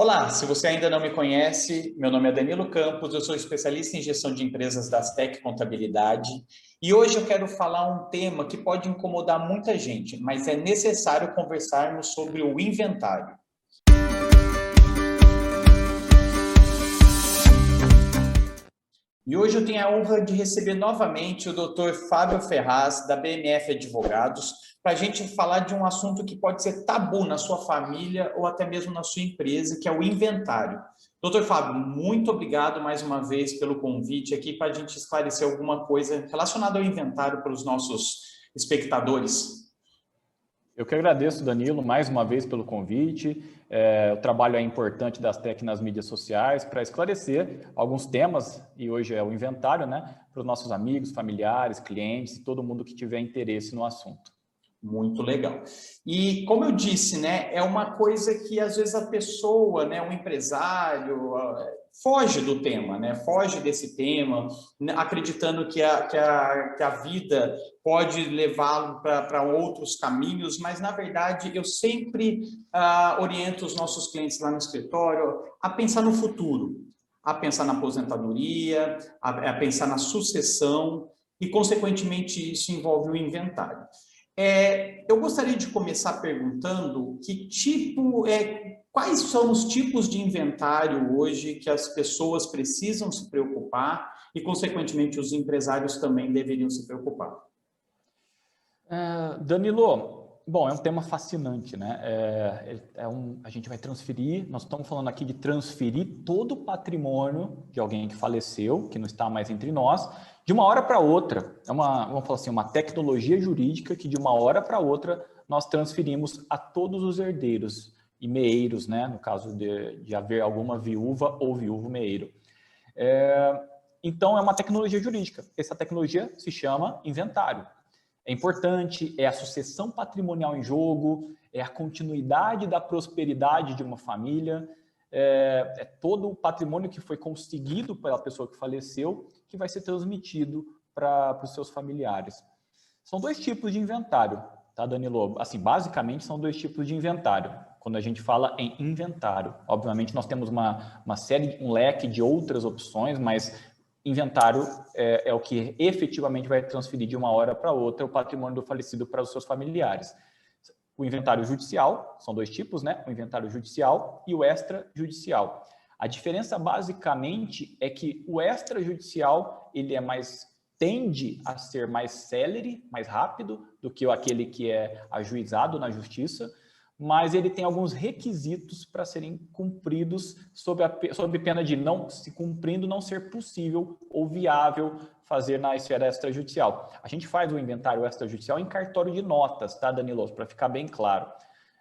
Olá, se você ainda não me conhece, meu nome é Danilo Campos, eu sou especialista em gestão de empresas da Astec Contabilidade e hoje eu quero falar um tema que pode incomodar muita gente, mas é necessário conversarmos sobre o inventário. E hoje eu tenho a honra de receber novamente o Dr. Fábio Ferraz, da BMF Advogados, para a gente falar de um assunto que pode ser tabu na sua família ou até mesmo na sua empresa, que é o inventário. Doutor Fábio, muito obrigado mais uma vez pelo convite aqui para a gente esclarecer alguma coisa relacionada ao inventário para os nossos espectadores. Eu que agradeço, Danilo, mais uma vez pelo convite. O trabalho é importante das TEC nas mídias sociais para esclarecer alguns temas, e hoje é o inventário, né, para os nossos amigos, familiares, clientes e todo mundo que tiver interesse no assunto. Muito legal. E como eu disse, né, é uma coisa que às vezes a pessoa, né, um empresário, foge do tema, né, foge desse tema, acreditando que a vida pode levá-lo para outros caminhos, mas na verdade eu sempre oriento os nossos clientes lá no escritório a pensar no futuro, a pensar na aposentadoria, a pensar na sucessão e, consequentemente, isso envolve o inventário. Eu gostaria de começar perguntando quais são os tipos de inventário hoje que as pessoas precisam se preocupar e, consequentemente, os empresários também deveriam se preocupar. Danilo, bom, é um tema fascinante, né? A gente vai transferir, nós estamos falando aqui de transferir todo o patrimônio de alguém que faleceu, que não está mais entre nós, de uma hora para outra. Vamos falar assim, uma tecnologia jurídica que de uma hora para outra nós transferimos a todos os herdeiros e meeiros, né? No caso de haver alguma viúva ou viúvo meeiro. Então, é uma tecnologia jurídica. Essa tecnologia se chama inventário. É importante, é a sucessão patrimonial em jogo, é a continuidade da prosperidade de uma família, é todo o patrimônio que foi conseguido pela pessoa que faleceu que vai ser transmitido para os seus familiares. São dois tipos de inventário, tá, Danilo? Assim, basicamente são dois tipos de inventário. Quando a gente fala em inventário, obviamente nós temos uma série, um leque de outras opções, mas inventário é o que efetivamente vai transferir de uma hora para outra o patrimônio do falecido para os seus familiares. O inventário judicial, são dois tipos, né? O inventário judicial e o extrajudicial. A diferença basicamente é que o extrajudicial ele tende a ser mais célere, mais rápido do que aquele que é ajuizado na justiça, mas ele tem alguns requisitos para serem cumpridos sob pena de, não se cumprindo, não ser possível ou viável fazer na esfera extrajudicial. A gente faz o inventário extrajudicial em cartório de notas, tá, Danilo? Para ficar bem claro.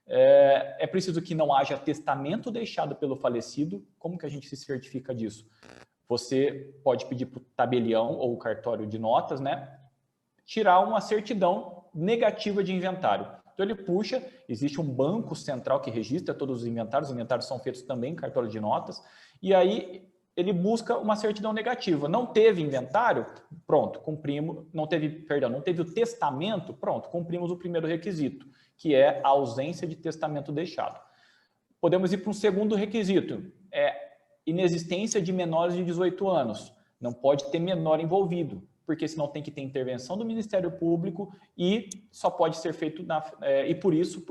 É preciso que não haja testamento deixado pelo falecido. Como que a gente se certifica disso? Você pode pedir para o tabelião ou o cartório de notas, né, tirar uma certidão negativa de inventário. Então ele puxa, existe um banco central que registra todos os inventários são feitos também em cartório de notas, e aí ele busca uma certidão negativa. Não teve inventário? Pronto, cumprimos. Não teve o testamento? Pronto, cumprimos o primeiro requisito, que é a ausência de testamento deixado. Podemos ir para um segundo requisito, inexistência de menores de 18 anos. Não pode ter menor envolvido, porque senão tem que ter intervenção do Ministério Público e só pode ser feito, e por isso,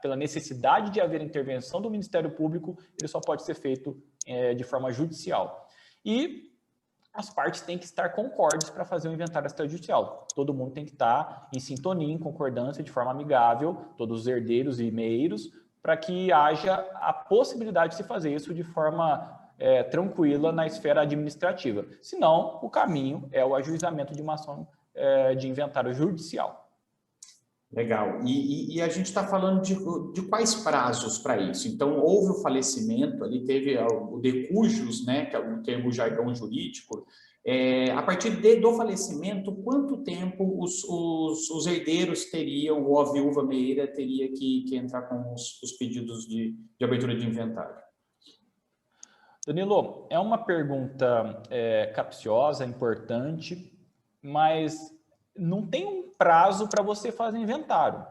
pela necessidade de haver intervenção do Ministério Público, ele só pode ser feito de forma judicial. E as partes têm que estar concordes para fazer o inventário extrajudicial. Todo mundo tem que estar em sintonia, em concordância, de forma amigável, todos os herdeiros e meeiros, para que haja a possibilidade de se fazer isso de forma tranquila na esfera administrativa. Senão, o caminho é o ajuizamento de uma ação de inventário judicial. Legal. E a gente está falando de quais prazos para isso? Então, houve o falecimento, ali teve o de cujus, né, que é o termo jargão jurídico. A partir do falecimento, quanto tempo os herdeiros teriam, ou a viúva meeira teria que entrar com os pedidos de abertura de inventário? Danilo, é uma pergunta capciosa, importante, mas não tem um prazo para você fazer inventário.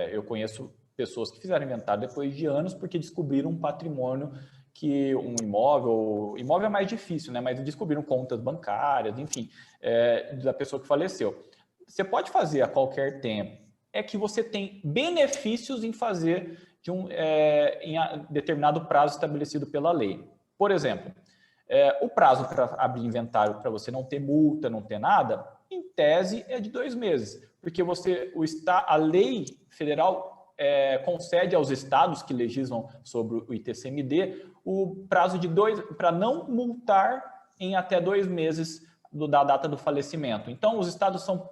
Eu conheço pessoas que fizeram inventário depois de anos porque descobriram um patrimônio que um imóvel é mais difícil, né? Mas descobriram contas bancárias, enfim, da pessoa que faleceu. Você pode fazer a qualquer tempo, é que você tem benefícios em fazer em determinado prazo estabelecido pela lei. Por exemplo, o prazo para abrir inventário para você não ter multa, não ter nada, em tese é de 2 meses, porque a lei federal concede aos estados que legislam sobre o ITCMD o prazo de 2 para não multar em até 2 meses da data do falecimento. Então, os estados são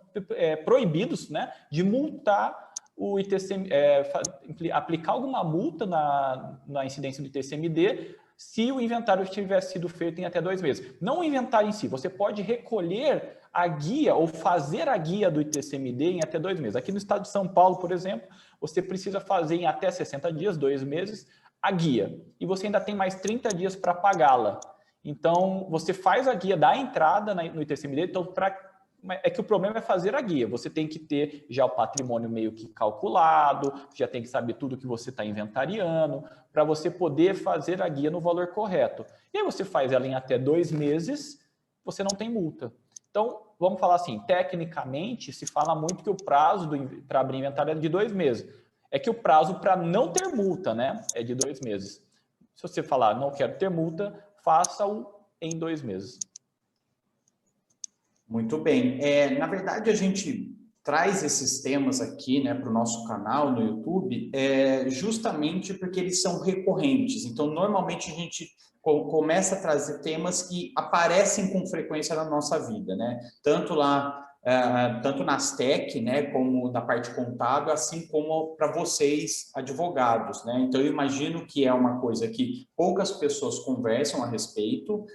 proibidos, né, de multar o ITCMD, aplicar alguma multa na incidência do ITCMD se o inventário tivesse sido feito em até 2 meses. Não o inventário em si, você pode recolher a guia ou fazer a guia do ITCMD em até 2 meses. Aqui no estado de São Paulo, por exemplo, você precisa fazer em até 60 dias, 2 meses, a guia. E você ainda tem mais 30 dias para pagá-la. Então, você faz a guia da entrada no ITCMD, então, é que o problema é fazer a guia. Você tem que ter já o patrimônio meio que calculado, já tem que saber tudo que você está inventariando, para você poder fazer a guia no valor correto. E aí você faz ela em até 2 meses, você não tem multa. Então, vamos falar assim, tecnicamente, se fala muito que o prazo para abrir inventário é de 2 meses. É que o prazo para não ter multa, né, é de 2 meses. Se você falar, não quero ter multa, faça-o em 2 meses. Muito bem. Na verdade, a gente traz esses temas aqui, né, para o nosso canal no YouTube, justamente porque eles são recorrentes. Então, normalmente a gente começa a trazer temas que aparecem com frequência na nossa vida, né? Tanto nas TEC, né, como na parte contábil, assim como para vocês, advogados, né? Então, eu imagino que é uma coisa que poucas pessoas conversam a respeito,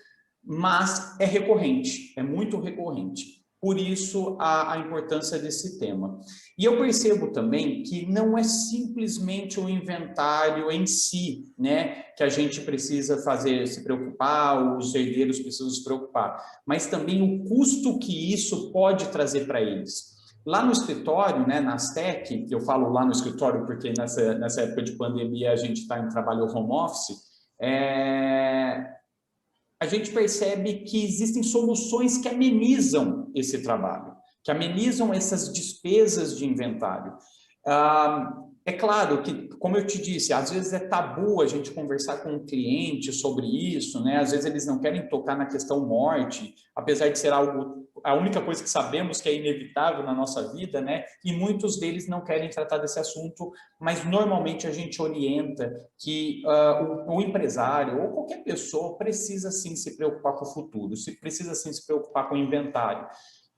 mas é recorrente, é muito recorrente. Por isso, a importância desse tema. E eu percebo também que não é simplesmente o inventário em si, né, que a gente precisa se preocupar, os herdeiros precisam se preocupar, mas também o custo que isso pode trazer para eles. Lá no escritório, né, na Astec, eu falo lá no escritório porque nessa época de pandemia a gente está em trabalho home office, a gente percebe que existem soluções que amenizam esse trabalho, que amenizam essas despesas de inventário. É claro que, como eu te disse, às vezes é tabu a gente conversar com um cliente sobre isso, né? Às vezes eles não querem tocar na questão morte, apesar de ser algo, a única coisa que sabemos que é inevitável na nossa vida, né? E muitos deles não querem tratar desse assunto, mas normalmente a gente orienta que o empresário ou qualquer pessoa precisa sim se preocupar com o futuro, precisa sim se preocupar com o inventário.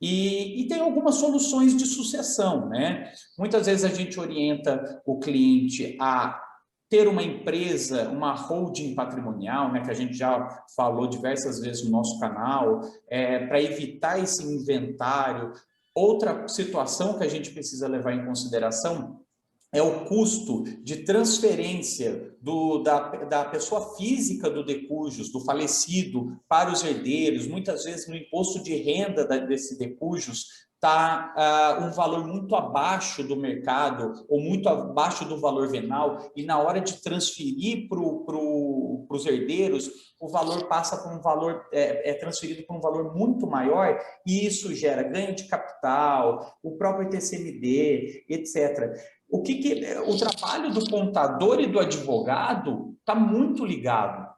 E tem algumas soluções de sucessão, né? Muitas vezes a gente orienta o cliente a ter uma empresa, uma holding patrimonial, né, que a gente já falou diversas vezes no nosso canal, para evitar esse inventário. Outra situação que a gente precisa levar em consideração é o custo de transferência da pessoa física do decujus, do falecido, para os herdeiros. Muitas vezes no imposto de renda desse decujus está um valor muito abaixo do mercado ou muito abaixo do valor venal, e na hora de transferir para os herdeiros, o valor passa por um valor, transferido por um valor muito maior, e isso gera ganho de capital, o próprio ITCMD, etc. O trabalho do contador e do advogado está muito ligado.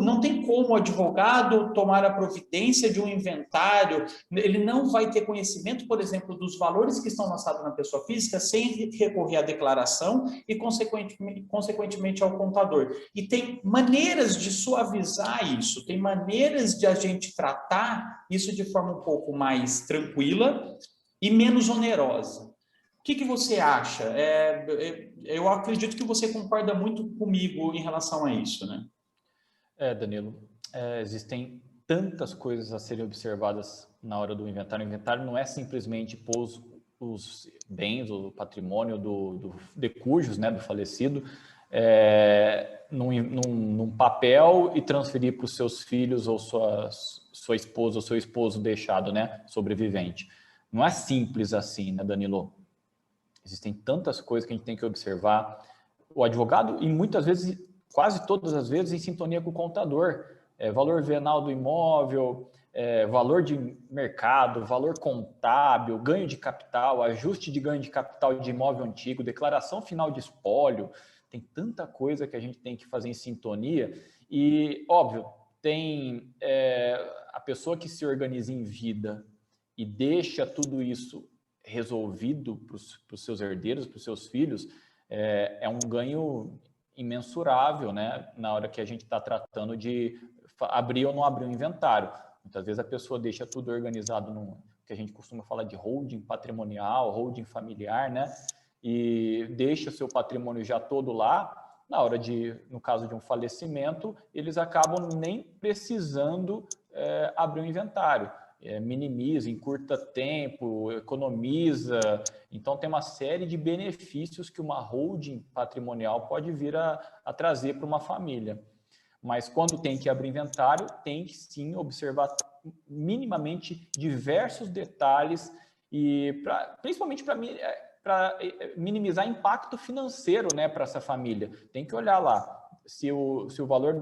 Não tem como o advogado tomar a providência de um inventário, ele não vai ter conhecimento, por exemplo, dos valores que estão lançados na pessoa física sem recorrer à declaração e, consequentemente, ao contador. E tem maneiras de suavizar isso, tem maneiras de a gente tratar isso de forma um pouco mais tranquila e menos onerosa. O que você acha? Eu acredito que você concorda muito comigo em relação a isso, né? Danilo, existem tantas coisas a serem observadas na hora do inventário. O inventário não é simplesmente pôr os bens, o patrimônio do decujus, né, do falecido, num papel e transferir para os seus filhos ou sua esposa ou seu esposo deixado, né, sobrevivente. Não é simples assim, né, Danilo? Existem tantas coisas que a gente tem que observar. O advogado, e muitas vezes, quase todas as vezes, em sintonia com o contador. Valor venal do imóvel, valor de mercado, valor contábil, ganho de capital, ajuste de ganho de capital de imóvel antigo, declaração final de espólio. Tem tanta coisa que a gente tem que fazer em sintonia. E, óbvio, tem a pessoa que se organiza em vida e deixa tudo isso resolvido para os seus herdeiros, para os seus filhos, é um ganho imensurável, né? Na hora que a gente está tratando de abrir ou não abrir um inventário. Muitas vezes a pessoa deixa tudo organizado no que a gente costuma falar de holding patrimonial, holding familiar, né? E deixa seu patrimônio já todo lá. Na hora no caso de um falecimento, eles acabam nem precisando abrir um inventário. Minimiza, encurta tempo, economiza. Então, tem uma série de benefícios que uma holding patrimonial pode vir a trazer para uma família. Mas quando tem que abrir inventário, tem que sim observar minimamente diversos detalhes, e principalmente para minimizar impacto financeiro, né, para essa família. Tem que olhar lá, se o valor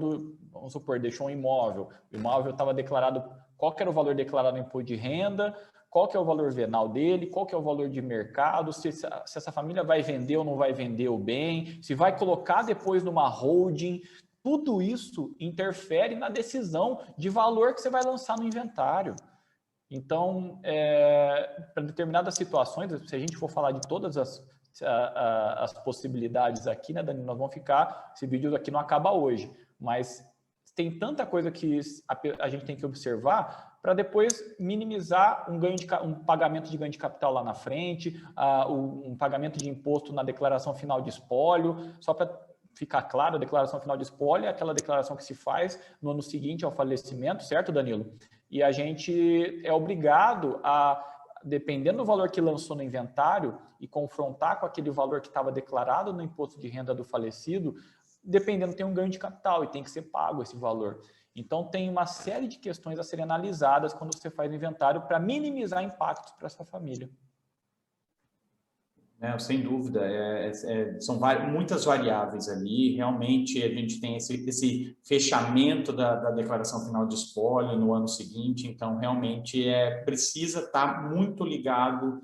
vamos supor, deixou um imóvel, o imóvel estava declarado, qual que era o valor declarado no imposto de renda, qual que é o valor venal dele, qual que é o valor de mercado, se essa família vai vender ou não vai vender o bem, se vai colocar depois numa holding. Tudo isso interfere na decisão de valor que você vai lançar no inventário. Então, para determinadas situações, se a gente for falar de todas as possibilidades aqui, né, Dani, nós vamos ficar, esse vídeo aqui não acaba hoje, mas tem tanta coisa que a gente tem que observar para depois minimizar um pagamento de ganho de capital lá na frente, um pagamento de imposto na declaração final de espólio. Só para ficar claro, a declaração final de espólio é aquela declaração que se faz no ano seguinte ao falecimento, certo, Danilo? E a gente é obrigado a, dependendo do valor que lançou no inventário, e confrontar com aquele valor que estava declarado no imposto de renda do falecido, dependendo, tem um ganho de capital e tem que ser pago esse valor. Então, tem uma série de questões a serem analisadas quando você faz o inventário para minimizar impactos para essa família. Sem dúvida, são muitas variáveis ali. Realmente, a gente tem esse fechamento da declaração final de espólio no ano seguinte. Então, realmente, precisa estar muito ligado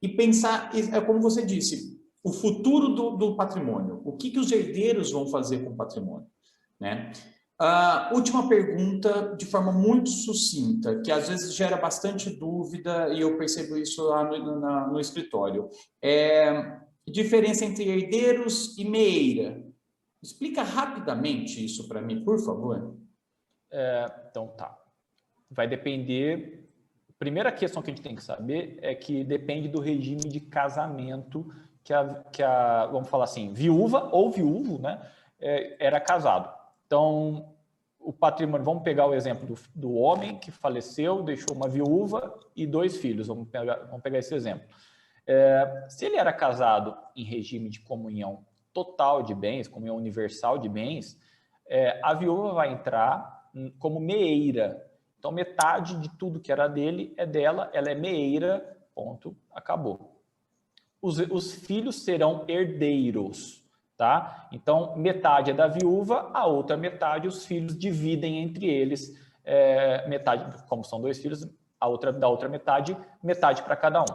e pensar, como você disse, o futuro do patrimônio. O que os herdeiros vão fazer com o patrimônio, né? Última pergunta, de forma muito sucinta, que às vezes gera bastante dúvida, e eu percebo isso lá no escritório. Diferença entre herdeiros e meeira. Explica rapidamente isso para mim, por favor. Então, tá. Vai depender... Primeira questão que a gente tem que saber é que depende do regime de casamento vamos falar assim, viúva ou viúvo, né, era casado. Então, o patrimônio, vamos pegar o exemplo do homem que faleceu, deixou uma viúva e 2 filhos, vamos pegar esse exemplo. Se ele era casado em regime de comunhão total de bens, comunhão universal de bens, a viúva vai entrar como meeira. Então, metade de tudo que era dele é dela, ela é meeira, ponto, acabou. Os filhos serão herdeiros, tá? Então, metade é da viúva, a outra metade os filhos dividem entre eles, metade, como são 2 filhos, da outra metade para cada um.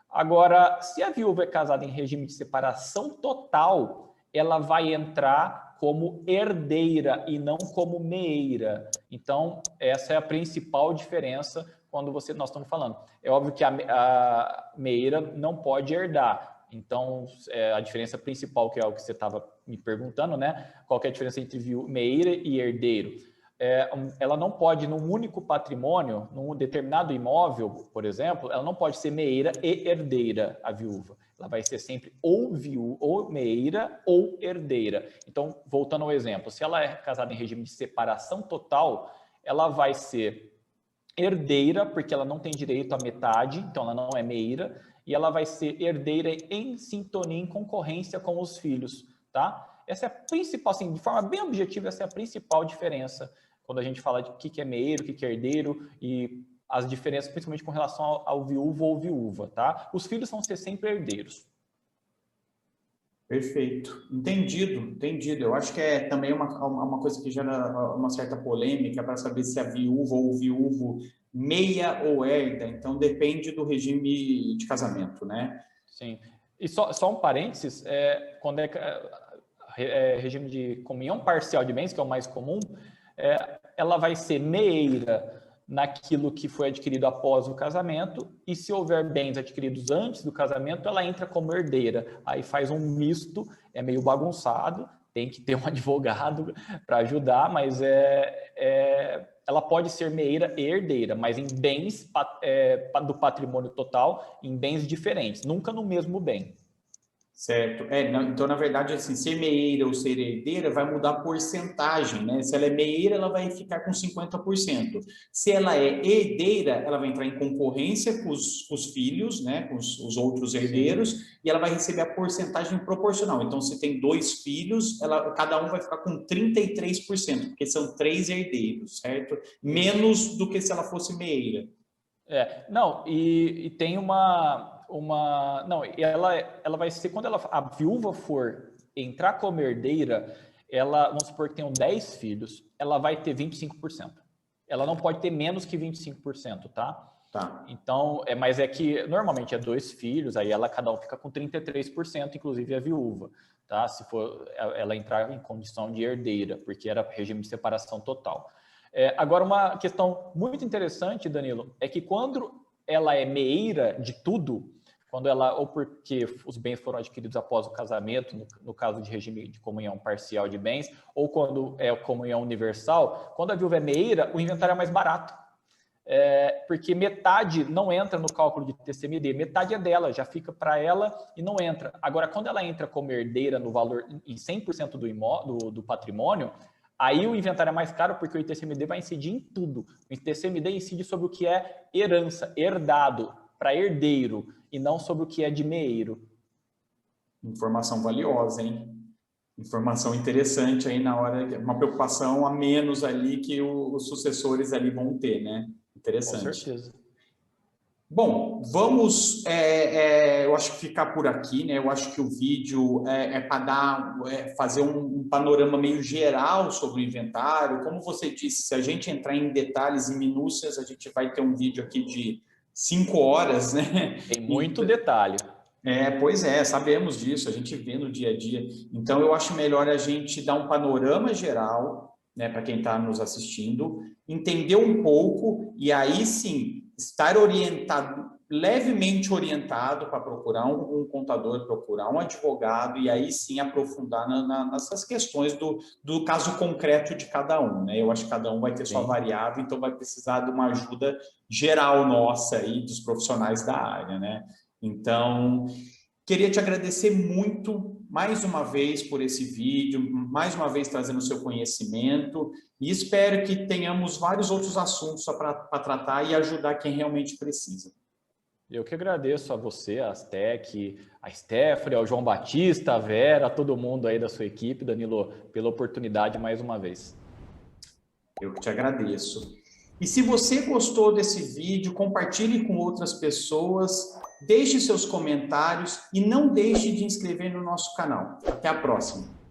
Agora, se a viúva é casada em regime de separação total, ela vai entrar como herdeira e não como meeira. Então, essa é a principal diferença quando nós estamos falando. É óbvio que a meeira não pode herdar. Então, a diferença principal, que é o que você estava me perguntando, né? Qual que é a diferença entre meeira e herdeiro? Ela não pode, num único patrimônio, num determinado imóvel, por exemplo, ela não pode ser meeira e herdeira, a viúva. Ela vai ser sempre ou meeira ou herdeira. Então, voltando ao exemplo, se ela é casada em regime de separação total, ela vai ser herdeira, porque ela não tem direito à metade, então ela não é meeira, e ela vai ser herdeira em sintonia, em concorrência com os filhos, tá? Essa é a principal, assim, de forma bem objetiva, essa é a principal diferença quando a gente fala de o que é meeiro, o que é herdeiro, e as diferenças principalmente com relação ao viúvo ou viúva, tá? Os filhos vão ser sempre herdeiros. Perfeito. Entendido. Eu acho que é também uma coisa que gera uma certa polêmica para saber se a viúva ou o viúvo meia ou herda. Então, depende do regime de casamento, né? Sim. E só um parênteses, quando regime de comunhão parcial de bens, que é o mais comum, ela vai ser meeira naquilo que foi adquirido após o casamento, e se houver bens adquiridos antes do casamento, ela entra como herdeira. Aí faz um misto, é meio bagunçado, tem que ter um advogado para ajudar, mas ela pode ser meeira e herdeira, mas em bens do patrimônio total, em bens diferentes, nunca no mesmo bem. Certo. Então, na verdade, assim, ser meeira ou ser herdeira vai mudar a porcentagem, né? Se ela é meeira, ela vai ficar com 50%. Se ela é herdeira, ela vai entrar em concorrência com os filhos, né? Com os outros herdeiros, sim, e ela vai receber a porcentagem proporcional. Então, se tem 2 filhos, cada um vai ficar com 33%, porque são 3 herdeiros, certo? Menos do que se ela fosse meeira. Não, e tem não, ela vai ser, quando a viúva for entrar como herdeira, vamos supor que tenham 10 filhos, ela vai ter 25%. Ela não pode ter menos que 25%, tá? Tá. Então, mas é que normalmente é 2 filhos, aí cada um fica com 33%, inclusive a viúva, tá? Se for ela entrar em condição de herdeira, porque era regime de separação total. Agora, uma questão muito interessante, Danilo, é que quando ela é meeira de tudo, ou porque os bens foram adquiridos após o casamento, no caso de regime de comunhão parcial de bens, ou quando é comunhão universal, quando a viúva é meeira, o inventário é mais barato. Porque metade não entra no cálculo de TCMD, metade é dela, já fica para ela e não entra. Agora, quando ela entra como herdeira no valor em 100% do patrimônio, aí o inventário é mais caro porque o ITCMD vai incidir em tudo. O ITCMD incide sobre o que é herança, herdado, para herdeiro, e não sobre o que é de meeiro. Informação valiosa, hein? Informação interessante aí na hora, uma preocupação a menos ali que os sucessores ali vão ter, né? Interessante. Com certeza. Bom, vamos, eu acho que ficar por aqui, né? Eu acho que o vídeo para fazer um panorama meio geral sobre o inventário. Como você disse, se a gente entrar em detalhes e minúcias, a gente vai ter um vídeo aqui de 5 horas, né? Tem muito detalhe. Pois é, sabemos disso, a gente vê no dia a dia. Então, eu acho melhor a gente dar um panorama geral, né, para quem está nos assistindo, entender um pouco e aí sim estar orientado, levemente orientado para procurar um contador, procurar um advogado e aí sim aprofundar nessas questões do caso concreto de cada um, né? Eu acho que cada um vai ter sua variável, então vai precisar de uma ajuda geral nossa aí, dos profissionais da área, né? Então, queria te agradecer muito, mais uma vez, por esse vídeo, mais uma vez trazendo o seu conhecimento, e espero que tenhamos vários outros assuntos para tratar e ajudar quem realmente precisa. Eu que agradeço a você, a Astec, a Stephanie, ao João Batista, a Vera, a todo mundo aí da sua equipe, Danilo, pela oportunidade mais uma vez. Eu que te agradeço. E se você gostou desse vídeo, compartilhe com outras pessoas, deixe seus comentários e não deixe de inscrever no nosso canal. Até a próxima!